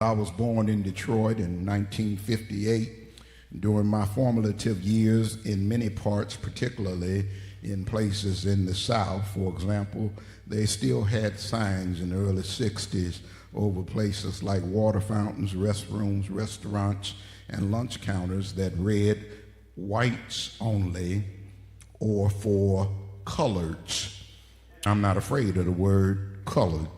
I was born in Detroit in 1958. During my formative years in many parts, particularly in places in the South, for example, they still had signs in the early 60s over places like water fountains, restrooms, restaurants, and lunch counters that read whites only or for coloreds. I'm not afraid of the word colored.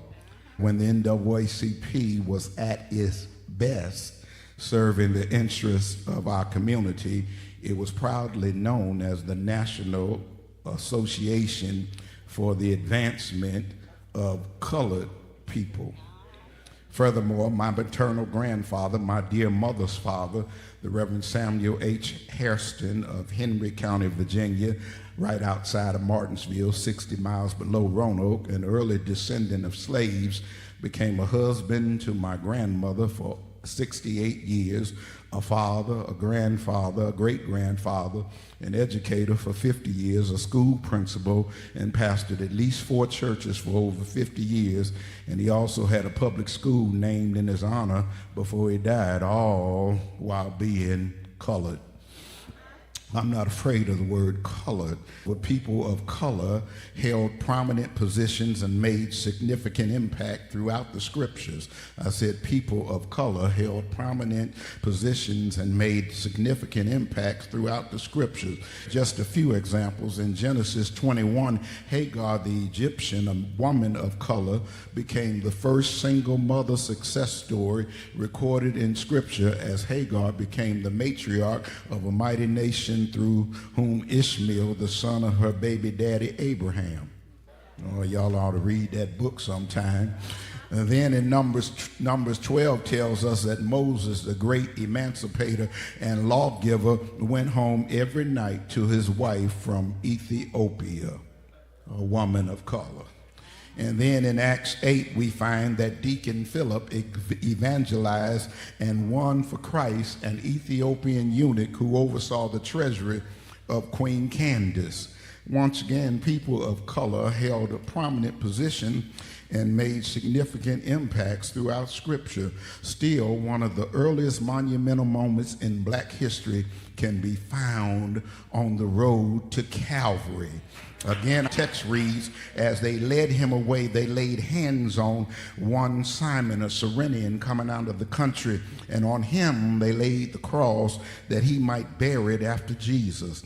When the NAACP was at its best, serving the interests of our community, it was proudly known as the National Association for the Advancement of Colored People. Furthermore, my maternal grandfather, my dear mother's father, the Reverend Samuel H. Hairston of Henry County, Virginia, right outside of Martinsville, 60 miles below Roanoke, an early descendant of slaves, became a husband to my grandmother for 68 years, a father, a grandfather, a great-grandfather, an educator for 50 years, a school principal, and pastored at least 4 churches for over 50 years. And he also had a public school named in his honor before he died, all while being colored. I'm not afraid of the word colored, but people of color held prominent positions and made significant impact throughout the scriptures. I said people of color held prominent positions and made significant impacts throughout the scriptures. Just a few examples. In Genesis 21, Hagar, the Egyptian, a woman of color, became the first single mother success story recorded in scripture, as Hagar became the matriarch of a mighty nation through whom Ishmael, the son of her baby daddy Abraham. Oh, y'all ought to read that book sometime. And then in Numbers 12 tells us that Moses, the great emancipator and lawgiver, went home every night to his wife from Ethiopia, a woman of color. And then in Acts 8, we find that Deacon Philip evangelized and won for Christ an Ethiopian eunuch who oversaw the treasury of Queen Candace. Once again, people of color held a prominent position and made significant impacts throughout Scripture. Still, one of the earliest monumental moments in black history can be found on the road to Calvary. Again, text reads, as they led him away, they laid hands on one Simon of Cyrene coming out of the country, and on him they laid the cross that he might bear it after Jesus.